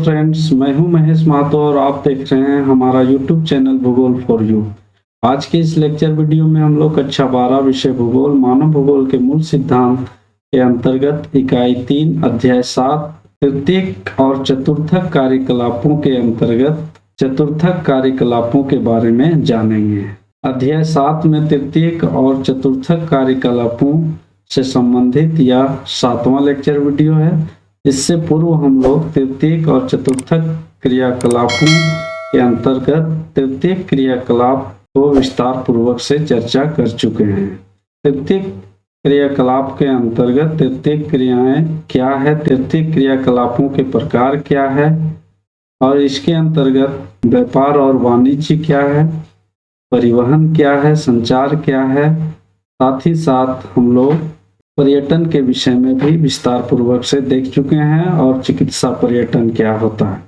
Friends, मैं हूं महेश महतो और आप देख रहे हैं हमारा यूट्यूब चैनल भूगोल फॉर यू। आज के इस लेक्चर वीडियो में हम लोग कक्षा 12 विषय भूगोल मानव भूगोल के मूल सिद्धांत के अंतर्गत इकाई 3 अध्याय 7 तृतीयक और चतुर्थक कार्यकलापों के अंतर्गत चतुर्थक कार्यकलापों के बारे में जानेंगे। अध्याय 7 में तृतीयक और चतुर्थक कार्यकलापों से संबंधित यह 7वां लेक्चर वीडियो है। इससे पूर्व हम लोग तृतीयक और चतुर्थक क्रियाकलापों के अंतर्गत तृतीयक क्रियाकलाप को विस्तार पूर्वक से चर्चा कर चुके हैं। तृतीयक क्रियाकलाप के अंतर्गत तृतीयक क्रियाएं क्या है, तृतीयक क्रियाकलापों के प्रकार क्या है और इसके अंतर्गत व्यापार और वाणिज्य क्या है, परिवहन क्या है, संचार क्या है। साथ ही साथ हम लोग पर्यटन के विषय में भी विस्तार पूर्वक से देख चुके हैं और चिकित्सा पर्यटन क्या होता है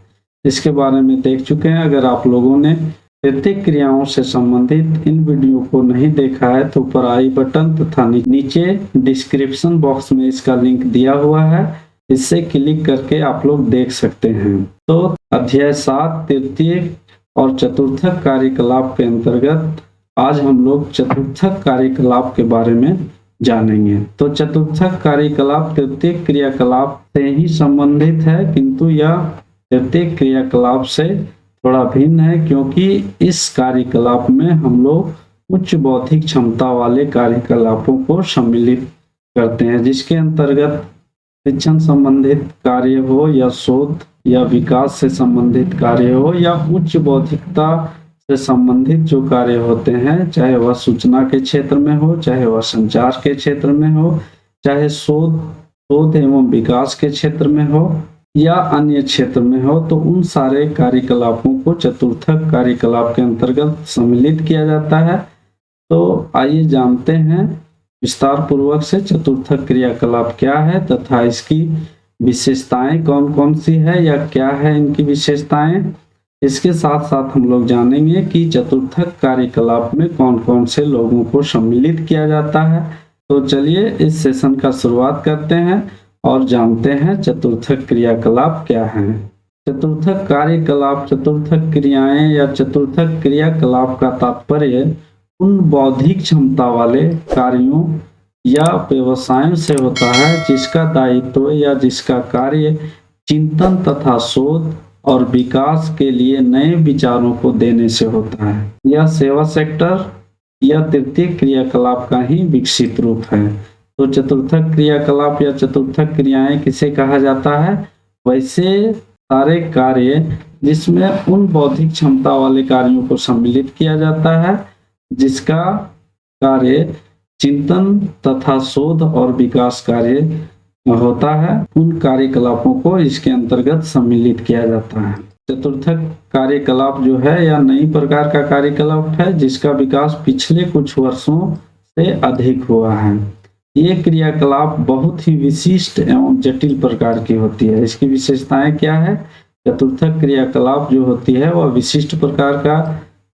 इसके बारे में देख चुके हैं। अगर आप लोगों ने तृतीयक क्रियाओं से संबंधित इन वीडियो को नहीं देखा है तो ऊपर आई बटन तथा नीचे डिस्क्रिप्शन बॉक्स में इसका लिंक दिया हुआ है, इससे क्लिक करके आप लोग देख सकते हैं। तो अध्याय 7 तृतीयक और चतुर्थक कार्यकलाप के अंतर्गत आज हम लोग चतुर्थक कार्यकलाप के बारे में जानेंगे। तो चतुर्थक कार्यकलाप तृतीयक क्रियाकलाप से ही संबंधित है, किंतु यह तृतीयक क्रियाकलाप से थोड़ा भिन्न है, क्योंकि इस कार्यकलाप में हम लोग उच्च बौद्धिक क्षमता वाले कार्यकलापों को सम्मिलित करते हैं, जिसके अंतर्गत शिक्षण संबंधित कार्य हो या शोध या विकास से संबंधित कार्य हो या उच्च बौद्धिकता से संबंधित जो कार्य होते हैं, चाहे वह सूचना के क्षेत्र में हो, चाहे वह संचार के क्षेत्र में हो, चाहे शोध एवं विकास के क्षेत्र में हो या अन्य क्षेत्र में हो, तो उन सारे कार्यकलापों को चतुर्थक कार्यकलाप के अंतर्गत सम्मिलित किया जाता है। तो आइए जानते हैं विस्तार पूर्वक से चतुर्थक क्रियाकलाप क्या है तथा इसकी विशेषताएं कौन कौन सी है या क्या है इनकी विशेषताएं। इसके साथ साथ हम लोग जानेंगे कि चतुर्थक कार्यकलाप में कौन कौन से लोगों को सम्मिलित किया जाता है। तो चलिए इस सेशन का शुरुआत करते हैं और जानते हैं चतुर्थक क्रियाकलाप क्या है। चतुर्थक कार्यकलाप, चतुर्थक क्रियाएं या चतुर्थक क्रियाकलाप का तात्पर्य उन बौद्धिक क्षमता वाले कार्यों या व्यवसायों से होता है जिसका दायित्व या जिसका कार्य चिंतन तथा शोध और विकास के लिए नए विचारों को देने से होता है। यह सेवा सेक्टर या तृतीयक क्रियाकलाप का ही विकसित रूप है। तो चतुर्थक क्रियाकलाप या चतुर्थक क्रियाएं किसे कहा जाता है? वैसे सारे कार्य जिसमें उन बौद्धिक क्षमता वाले कार्यों को सम्मिलित किया जाता है जिसका कार्य चिंतन तथा शोध और विकास कार्य होता है, उन कार्यकलापों को इसके अंतर्गत सम्मिलित किया जाता है। चतुर्थक कार्यकलाप जो है यह नई प्रकार का कार्यकलाप है जिसका विकास पिछले कुछ वर्षों से अधिक हुआ है। ये क्रियाकलाप बहुत ही विशिष्ट एवं जटिल प्रकार की होती है। इसकी विशेषताएं क्या है? चतुर्थक क्रियाकलाप जो होती है वह विशिष्ट प्रकार का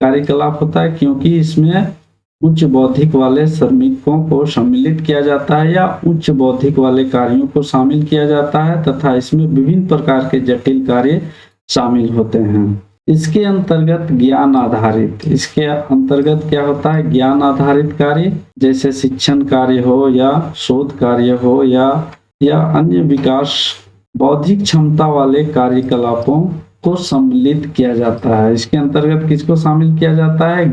कार्यकलाप होता है, क्योंकि इसमें उच्च बौद्धिक वाले श्रमिकों को सम्मिलित किया जाता है या उच्च बौद्धिक वाले कार्यों को शामिल किया जाता है तथा इसमें विभिन्न प्रकार के जटिल कार्य शामिल होते हैं। इसके अंतर्गत ज्ञान आधारित, इसके अंतर्गत क्या होता है? ज्ञान आधारित कार्य, जैसे शिक्षण कार्य हो या शोध कार्य हो या अन्य विकास बौद्धिक क्षमता वाले कार्यकलापों को सम्मिलित किया जाता है। इसके अंतर्गत किसको शामिल किया जाता है?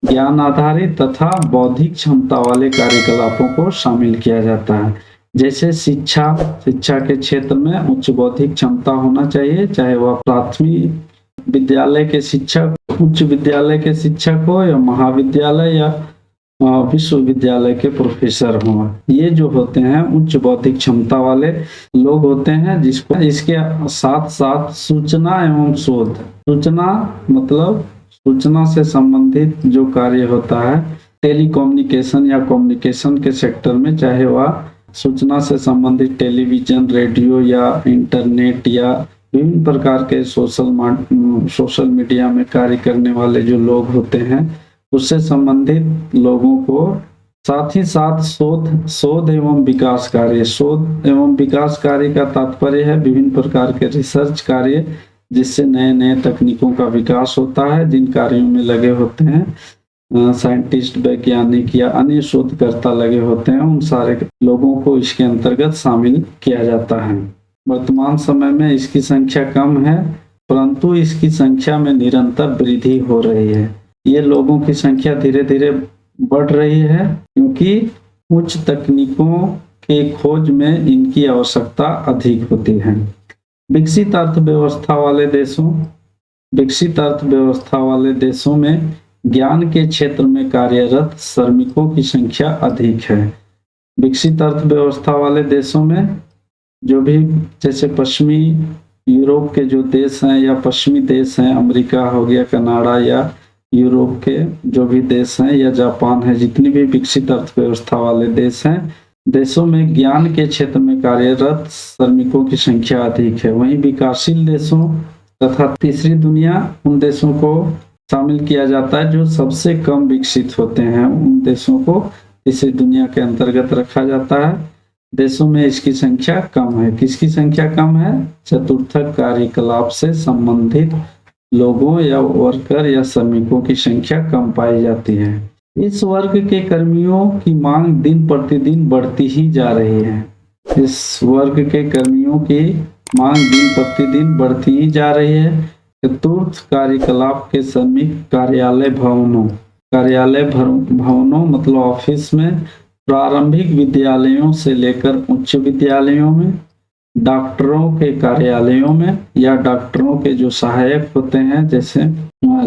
ज्ञान आधारित तथा बौद्धिक क्षमता वाले कार्यकलापों को शामिल किया जाता है। जैसे शिक्षा के क्षेत्र में उच्च बौद्धिक क्षमता होना चाहिए, चाहे वह प्राथमिक विद्यालय के शिक्षक, उच्च विद्यालय के शिक्षक हो या महाविद्यालय या विश्वविद्यालय के प्रोफेसर हों। ये जो होते हैं उच्च बौद्धिक क्षमता वाले लोग होते हैं, जिसको इसके साथ साथ सूचना एवं शोध, सूचना मतलब सूचना से संबंधित जो कार्य होता है, टेलीकम्युनिकेशन या कम्युनिकेशन के सेक्टर में, चाहे वह सूचना से संबंधित टेलीविजन, रेडियो या इंटरनेट या विभिन्न प्रकार के सोशल मीडिया में कार्य करने वाले जो लोग होते हैं, उससे संबंधित लोगों को साथ ही साथ शोध एवं विकास कार्य। शोध एवं विकास कार्य का तात्पर्य है विभिन्न प्रकार के रिसर्च कार्य जिससे नए नए तकनीकों का विकास होता है। जिन कार्यों में लगे होते हैं साइंटिस्ट, वैज्ञानिक या अन्य शोधकर्ता लगे होते हैं, उन सारे लोगों को इसके अंतर्गत शामिल किया जाता है। वर्तमान समय में इसकी संख्या कम है, परंतु इसकी संख्या में निरंतर वृद्धि हो रही है। ये लोगों की संख्या धीरे धीरे बढ़ रही है क्योंकि उच्च तकनीकों के खोज में इनकी आवश्यकता अधिक होती है। विकसित अर्थव्यवस्था वाले देशों में ज्ञान के क्षेत्र में कार्यरत श्रमिकों की संख्या अधिक है। विकसित अर्थव्यवस्था वाले देशों में जो भी, जैसे पश्चिमी यूरोप के जो देश हैं या पश्चिमी देश हैं, अमेरिका हो गया, कनाडा या यूरोप के जो भी देश हैं या जापान है, जितनी भी विकसित अर्थव्यवस्था वाले देश हैं, देशों में ज्ञान के क्षेत्र में कार्यरत श्रमिकों की संख्या अधिक है। वहीं विकासशील देशों तथा तीसरी दुनिया, उन देशों को शामिल किया जाता है जो सबसे कम विकसित होते हैं। उन देशों को तीसरी दुनिया के अंतर्गत रखा जाता है। देशों में इसकी संख्या कम है। किसकी संख्या कम है? चतुर्थक कार्यकलाप से संबंधित लोगों या वर्कर या श्रमिकों की संख्या कम पाई जाती है। इस वर्ग के कर्मियों की मांग दिन प्रतिदिन बढ़ती ही जा रही है। इस वर्ग के कर्मियों की मांग दिन प्रतिदिन बढ़ती ही जा रही है। चतुर्थ कार्यकलाप के श्रमिक कार्यालय भवनों मतलब ऑफिस में, प्रारंभिक विद्यालयों से लेकर उच्च विद्यालयों में, डॉक्टरों के कार्यालयों में या डॉक्टरों के जो सहायक होते हैं जैसे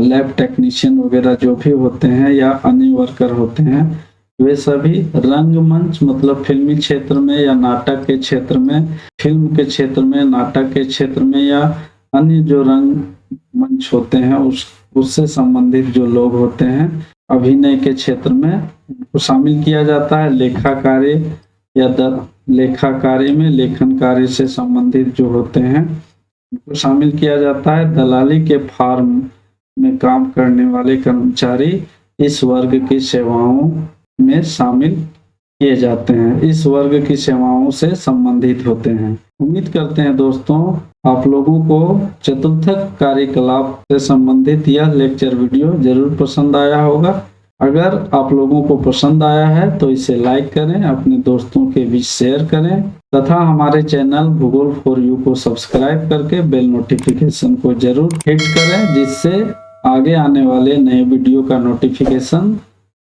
लैब टेक्नीशियन वगैरह जो भी होते हैं या अन्य वर्कर होते हैं, वे सभी रंगमंच मतलब फिल्मी क्षेत्र में या नाटक के क्षेत्र में, फिल्म के क्षेत्र में, नाटक के क्षेत्र में या अन्य जो रंगमंच होते हैं उससे संबंधित जो लोग होते हैं, अभिनय के क्षेत्र में उनको शामिल किया जाता है। लेखा कार्य या लेखा कार्य में लेखन कार्य से संबंधित जो होते हैं उनको शामिल किया जाता है। दलाली के फार्म में काम करने वाले कर्मचारी इस वर्ग की सेवाओं में शामिल किए जाते हैं, इस वर्ग की सेवाओं से संबंधित होते हैं। उम्मीद करते हैं दोस्तों आप लोगों को चतुर्थक कार्यकलाप से संबंधित यह लेक्चर वीडियो जरूर पसंद आया होगा। अगर आप लोगों को पसंद आया है तो इसे लाइक करें, अपने दोस्तों के बीच शेयर करें तथा हमारे चैनल भूगोल फॉर यू को सब्सक्राइब करके बेल नोटिफिकेशन को जरूर हिट करें, जिससे आगे आने वाले नए वीडियो का नोटिफिकेशन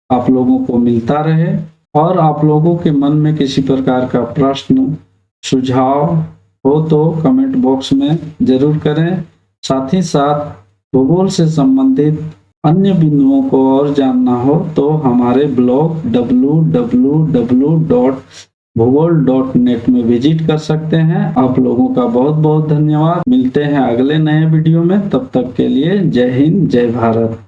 आप लोगों को मिलता रहे। और आप लोगों के मन में किसी प्रकार का प्रश्न सुझाव हो तो कमेंट बॉक्स में जरूर करें। साथ ही साथ भूगोल से संबंधित अन्य बिंदुओं को और जानना हो तो हमारे ब्लॉग www.bhugol.net में विजिट कर सकते हैं। आप लोगों का बहुत बहुत धन्यवाद। मिलते हैं अगले नए वीडियो में, तब तक के लिए जय हिंद, जय भारत।